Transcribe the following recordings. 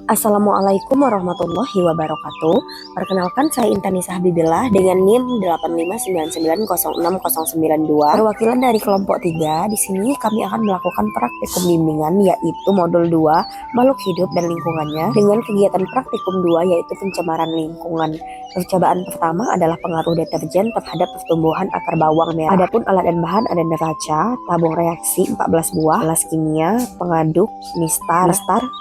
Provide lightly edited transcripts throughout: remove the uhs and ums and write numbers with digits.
Assalamualaikum warahmatullahi wabarakatuh. Perkenalkan, saya Intanisa Habibillah dengan NIM 8599060092, perwakilan dari kelompok 3. Di sini kami akan melakukan praktikum bimbingan yaitu modul 2 makhluk hidup dan lingkungannya dengan kegiatan praktikum 2 yaitu pencemaran lingkungan. Percobaan pertama adalah pengaruh deterjen terhadap pertumbuhan akar bawang merah. Adapun alat dan bahan ada neraca, tabung reaksi 14 buah, gelas kimia, pengaduk, mistar,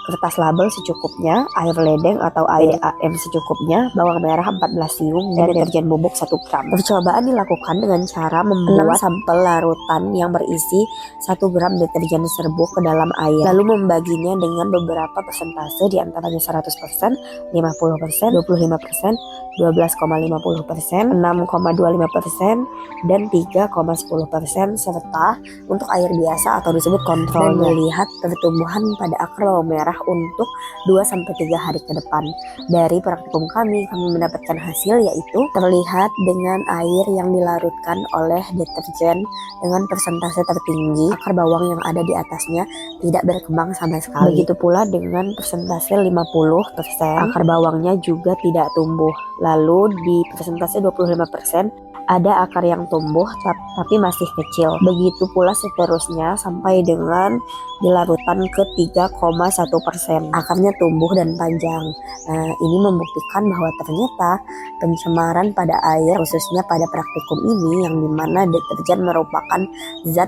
kertas label secukupnya, air ledeng atau PDAM secukupnya, bawang merah 14 siung, dan deterjen bubuk 1 gram. Percobaan dilakukan dengan cara membuat sampel larutan yang berisi 1 gram deterjen serbuk ke dalam air, lalu membaginya dengan beberapa persentase diantaranya 100%, 50%, 25%, 12,50%, 6,25%, dan 3,10%, serta untuk air biasa atau disebut kontrol, dan melihat pertumbuhan pada akar bawang merah untuk 2-3 hari ke depan. Dari praktikum kami mendapatkan hasil yaitu terlihat dengan air yang dilarutkan oleh deterjen dengan persentase tertinggi, akar bawang yang ada di atasnya tidak berkembang sama sekali. Begitu pula dengan persentase 50%, akar bawangnya juga tidak tumbuh. Lalu di persentase 25% ada akar yang tumbuh tapi masih kecil. Begitu pula seterusnya sampai dengan di larutan ke 3,1%. Akarnya tumbuh dan panjang. Nah, ini membuktikan bahwa ternyata pencemaran pada air, khususnya pada praktikum ini, yang dimana deterjen merupakan zat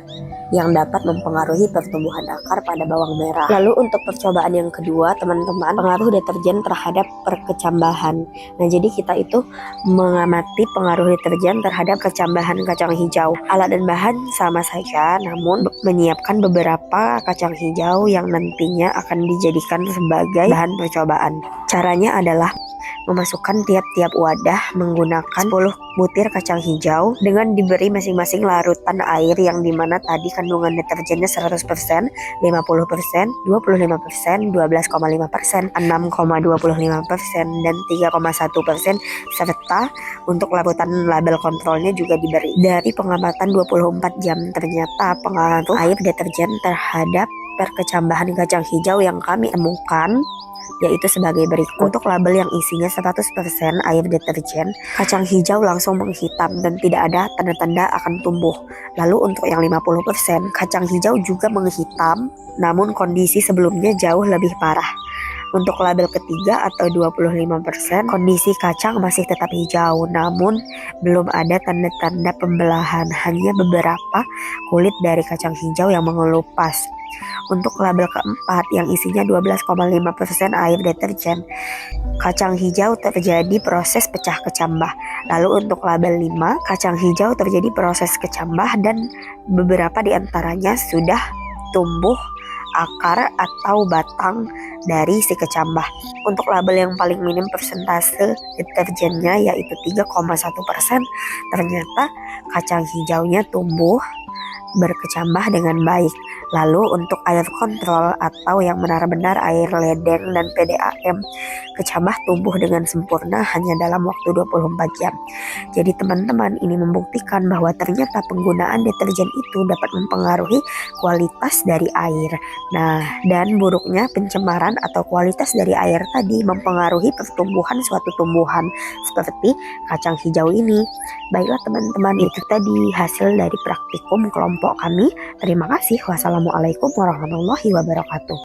yang dapat mempengaruhi pertumbuhan akar pada bawang merah. Lalu untuk percobaan yang kedua, teman-teman, pengaruh deterjen terhadap perkecambahan. Nah, jadi kita itu mengamati pengaruh deterjen terhadap kecambahan kacang hijau. Alat dan bahan sama saja, namun menyiapkan beberapa kacang hijau yang nantinya akan dijadikan sebagai bahan percobaan. Caranya adalah memasukkan tiap-tiap wadah menggunakan 10 butir kacang hijau dengan diberi masing-masing larutan air yang dimana tadi kandungan deterjennya 100%, 50%, 25%, 12,5%, 6,25%, dan 3,1%, serta untuk larutan label kontrolnya juga diberi. Dari pengamatan 24 jam ternyata pengaruh air deterjen terhadap perkecambahan kacang hijau yang kami temukan yaitu sebagai berikut. Untuk label yang isinya 100% air deterjen, kacang hijau langsung menghitam dan tidak ada tanda-tanda akan tumbuh. Lalu untuk yang 50%, kacang hijau juga menghitam, namun kondisi sebelumnya jauh lebih parah. Untuk label ketiga atau 25%, kondisi kacang masih tetap hijau, namun belum ada tanda-tanda pembelahan, hanya beberapa kulit dari kacang hijau yang mengelupas. Untuk label keempat yang isinya 12,5% air deterjen, kacang hijau terjadi proses pecah kecambah. Lalu untuk label 5, kacang hijau terjadi proses kecambah dan beberapa diantaranya sudah tumbuh akar atau batang dari si kecambah. Untuk label yang paling minim persentase deterjennya yaitu 3,1%, ternyata kacang hijaunya tumbuh berkecambah dengan baik. Lalu untuk air kontrol atau yang benar-benar air ledeng dan PDAM, kecambah tumbuh dengan sempurna hanya dalam waktu 24 jam. Jadi teman-teman, ini membuktikan bahwa ternyata penggunaan deterjen itu dapat mempengaruhi kualitas dari air. Nah, dan buruknya pencemaran atau kualitas dari air tadi mempengaruhi pertumbuhan suatu tumbuhan seperti kacang hijau ini. Baiklah teman-teman, itu tadi hasil dari praktikum kelompok kami. Terima kasih. Wassalamualaikum warahmatullahi wabarakatuh.